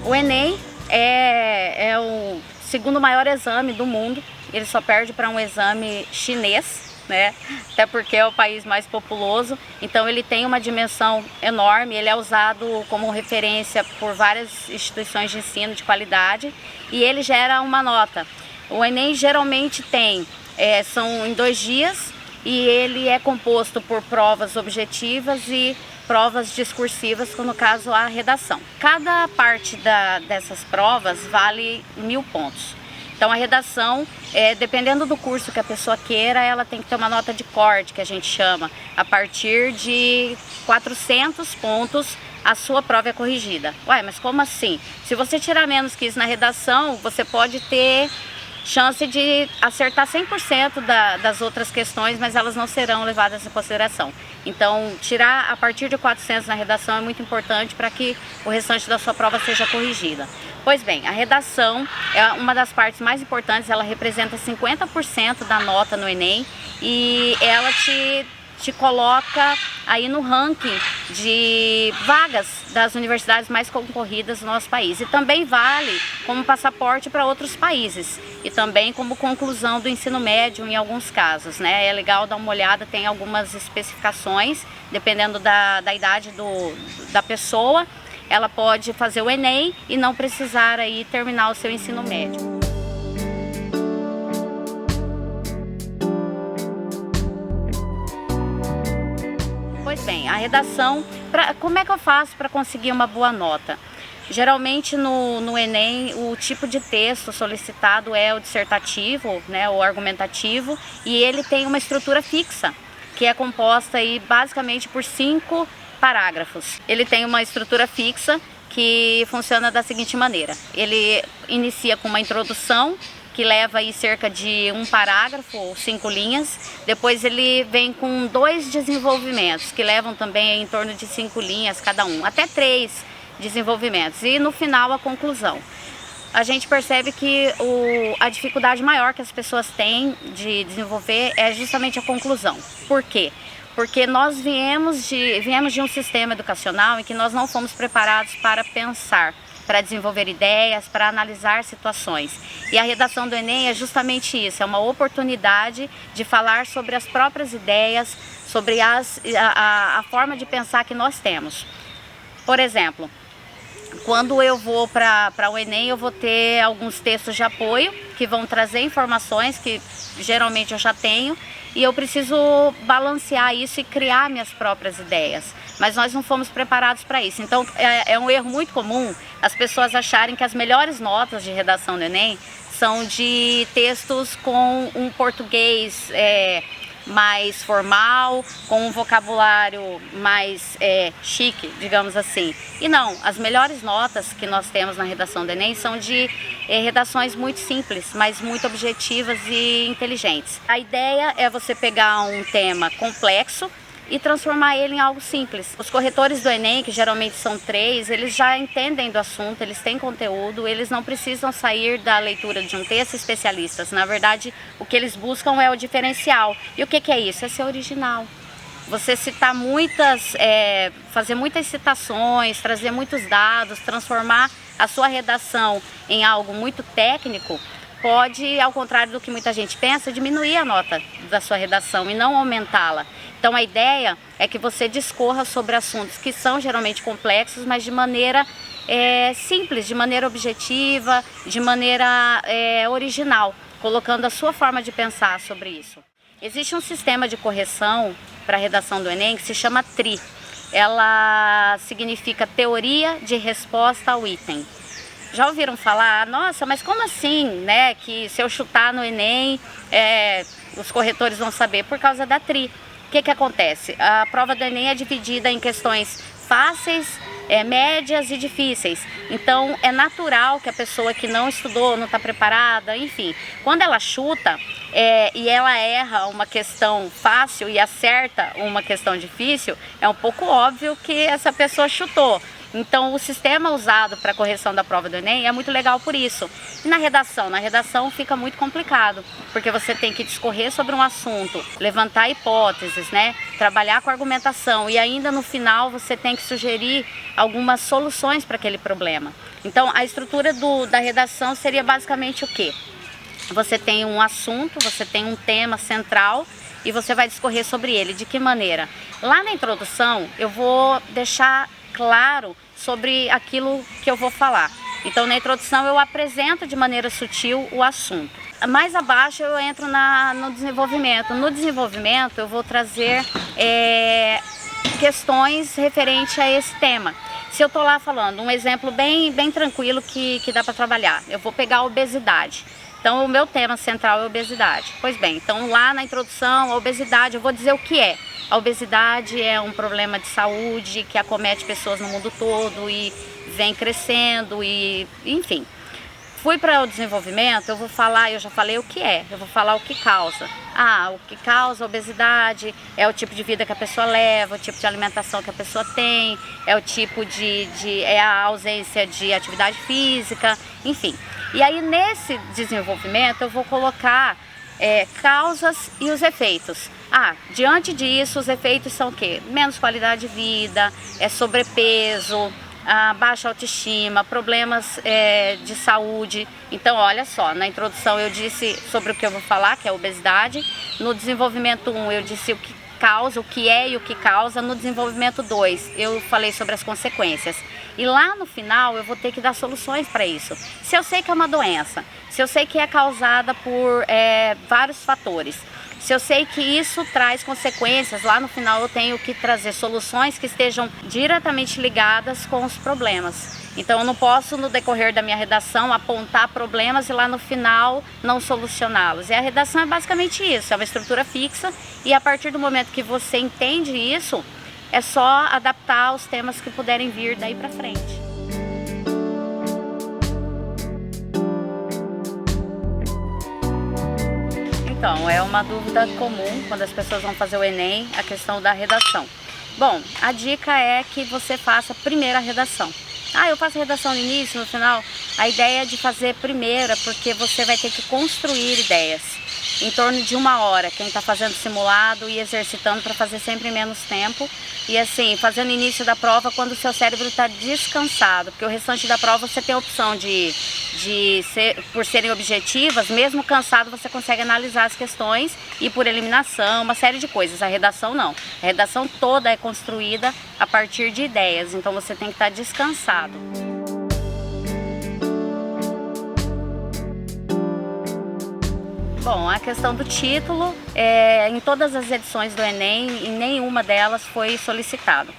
O Enem é o segundo maior exame do mundo, ele só perde para um exame chinês, né? Até porque é o país mais populoso, então ele tem uma dimensão enorme, ele é usado como referência por várias instituições de ensino de qualidade e ele gera uma nota. O Enem geralmente são em 2 dias e ele é composto por provas objetivas e provas discursivas, no caso a redação. Cada parte dessas provas vale 1000 pontos. Então a redação, dependendo do curso que a pessoa queira, ela tem que ter uma nota de corte, que a gente chama. A partir de 400 pontos a sua prova é corrigida. Ué, mas como assim? Se você tirar menos que isso na redação, você pode ter chance de acertar 100% das outras questões, mas elas não serão levadas em consideração. Então, tirar a partir de 400 na redação é muito importante para que o restante da sua prova seja corrigida. Pois bem, a redação é uma das partes mais importantes, ela representa 50% da nota no Enem e ela te coloca aí no ranking de vagas das universidades mais concorridas do nosso país. E também vale como passaporte para outros países e também como conclusão do ensino médio em alguns casos, né? É legal dar uma olhada, tem algumas especificações, dependendo da idade da pessoa, ela pode fazer o Enem e não precisar aí terminar o seu ensino médio. Pois bem, a redação, como é que eu faço para conseguir uma boa nota? Geralmente no Enem o tipo de texto solicitado é o dissertativo, né, o argumentativo, e ele tem uma estrutura fixa, que é composta aí basicamente por 5 parágrafos. Ele tem uma estrutura fixa que funciona da seguinte maneira: ele inicia com uma introdução, que leva aí cerca de 1 parágrafo ou 5 linhas. Depois ele vem com 2 desenvolvimentos, que levam também em torno de 5 linhas cada um, até 3 desenvolvimentos. E no final a conclusão. A gente percebe que a dificuldade maior que as pessoas têm de desenvolver é justamente a conclusão. Por quê? Porque nós viemos de um sistema educacional em que nós não fomos preparados para pensar, para desenvolver ideias, para analisar situações. E a redação do Enem é justamente isso, é uma oportunidade de falar sobre as próprias ideias, sobre a forma de pensar que nós temos. Por exemplo, quando eu vou para o Enem, eu vou ter alguns textos de apoio que vão trazer informações que geralmente eu já tenho, e eu preciso balancear isso e criar minhas próprias ideias. Mas nós não fomos preparados para isso. Então é um erro muito comum as pessoas acharem que as melhores notas de redação do Enem são de textos com um português mais formal, com um vocabulário mais chique, digamos assim. E não, as melhores notas que nós temos na redação do Enem são de redações muito simples, mas muito objetivas e inteligentes. A ideia é você pegar um tema complexo e transformar ele em algo simples. Os corretores do Enem, que geralmente são 3, eles já entendem do assunto, eles têm conteúdo, eles não precisam sair da leitura de um texto especialistas. Na verdade, o que eles buscam é o diferencial. E o que é isso? É ser original. Você citar fazer muitas citações, trazer muitos dados, transformar a sua redação em algo muito técnico, pode, ao contrário do que muita gente pensa, diminuir a nota da sua redação e não aumentá-la. Então a ideia é que você discorra sobre assuntos que são geralmente complexos, mas de maneira simples, de maneira objetiva, de maneira original, colocando a sua forma de pensar sobre isso. Existe um sistema de correção para a redação do Enem que se chama TRI. Ela significa Teoria de Resposta ao Item. Já ouviram falar? Nossa, mas como assim, né? Que se eu chutar no Enem, os corretores vão saber? Por causa da TRI. O que acontece? A prova do Enem é dividida em questões fáceis, médias e difíceis. Então é natural que a pessoa que não estudou, não está preparada, enfim, quando ela chuta e ela erra uma questão fácil e acerta uma questão difícil, é um pouco óbvio que essa pessoa chutou. Então o sistema usado para a correção da prova do Enem é muito legal por isso. E na redação fica muito complicado, porque você tem que discorrer sobre um assunto, levantar hipóteses, né? Trabalhar com argumentação e ainda no final você tem que sugerir algumas soluções para aquele problema. Então, a estrutura da redação seria basicamente o quê? Você tem um assunto, você tem um tema central e você vai discorrer sobre ele. De que maneira? Lá na introdução, eu vou deixar claro sobre aquilo que eu vou falar. Então, na introdução, eu apresento de maneira sutil o assunto. Mais abaixo, eu entro no desenvolvimento. No desenvolvimento, eu vou trazer questões referentes a esse tema. Se eu estou lá falando, um exemplo bem tranquilo que dá para trabalhar, eu vou pegar a obesidade. Então, o meu tema central é obesidade. Pois bem, então lá na introdução, a obesidade, eu vou dizer o que é. A obesidade é um problema de saúde que acomete pessoas no mundo todo e vem crescendo e, enfim. Fui para o desenvolvimento, eu já falei o que é, eu vou falar o que causa. O que causa a obesidade é o tipo de vida que a pessoa leva, o tipo de alimentação que a pessoa tem, é o tipo é a ausência de atividade física, enfim. E aí nesse desenvolvimento eu vou colocar causas e os efeitos. Diante disso, os efeitos são o quê? Menos qualidade de vida, sobrepeso, baixa autoestima, problemas de saúde. Então, olha só, na introdução eu disse sobre o que eu vou falar, que é a obesidade. No desenvolvimento 1 eu disse o que causa, o que é e o que causa. No desenvolvimento 2 eu falei sobre as consequências. E lá no final eu vou ter que dar soluções para isso. Se eu sei que é uma doença, se eu sei que é causada por vários fatores, se eu sei que isso traz consequências, lá no final eu tenho que trazer soluções que estejam diretamente ligadas com os problemas. Então eu não posso, no decorrer da minha redação, apontar problemas e lá no final não solucioná-los. E a redação é basicamente isso, é uma estrutura fixa e a partir do momento que você entende isso, é só adaptar os temas que puderem vir daí para frente. Então, é uma dúvida comum quando as pessoas vão fazer o Enem, a questão da redação. Bom, a dica é que você faça primeiro a redação. Eu faço a redação no início, no final. A ideia é de fazer primeiro, porque você vai ter que construir ideias. Em torno de 1 hora, quem está fazendo simulado e exercitando para fazer sempre menos tempo. E assim, fazendo o início da prova quando o seu cérebro está descansado, porque o restante da prova você tem a opção por serem objetivas, mesmo cansado você consegue analisar as questões e por eliminação, uma série de coisas. A redação não. A redação toda é construída a partir de ideias, então você tem que estar descansado. Bom, a questão do título, em todas as edições do Enem, em nenhuma delas foi solicitado.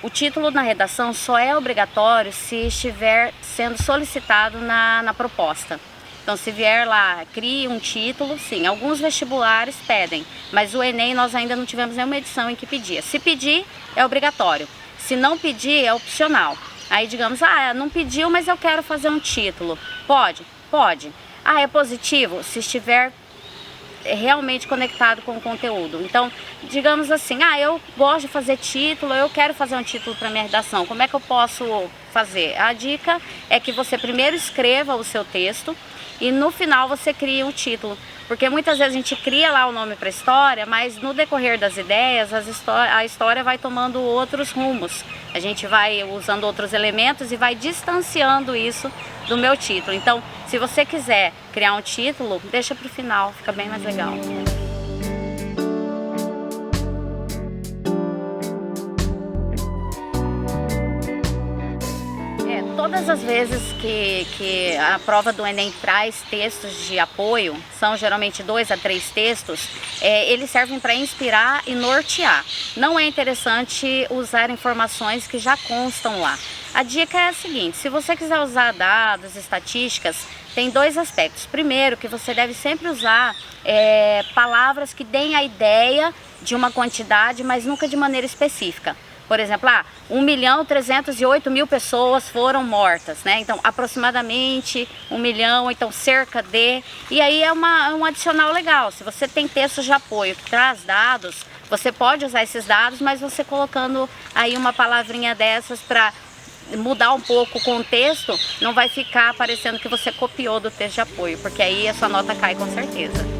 O título na redação só é obrigatório se estiver sendo solicitado na proposta. Então, se vier lá, crie um título, sim, alguns vestibulares pedem, mas o Enem nós ainda não tivemos nenhuma edição em que pedia. Se pedir, é obrigatório. Se não pedir, é opcional. Aí, digamos, não pediu, mas eu quero fazer um título. Pode? Pode. É positivo? Se estiver realmente conectado com o conteúdo. Então, digamos assim, eu gosto de fazer título, eu quero fazer um título para minha redação, como é que eu posso fazer? A dica é que você primeiro escreva o seu texto e no final você cria um título, porque muitas vezes a gente cria lá o nome para a história, mas no decorrer das ideias a história vai tomando outros rumos, a gente vai usando outros elementos e vai distanciando isso do meu título. Então, se você quiser criar um título, deixa para o final, fica bem mais legal. Todas as vezes que a prova do Enem traz textos de apoio, são geralmente 2 a 3 textos, eles servem para inspirar e nortear. Não é interessante usar informações que já constam lá. A dica é a seguinte: se você quiser usar dados, estatísticas, tem 2 aspectos. Primeiro, que você deve sempre usar palavras que deem a ideia de uma quantidade, mas nunca de maneira específica. Por exemplo, 1.308.000 pessoas foram mortas, né? Então, aproximadamente 1 milhão, então cerca de... E aí é um adicional legal. Se você tem textos de apoio que traz dados, você pode usar esses dados, mas você colocando aí uma palavrinha dessas para mudar um pouco o contexto, não vai ficar parecendo que você copiou do texto de apoio, porque aí a sua nota cai com certeza.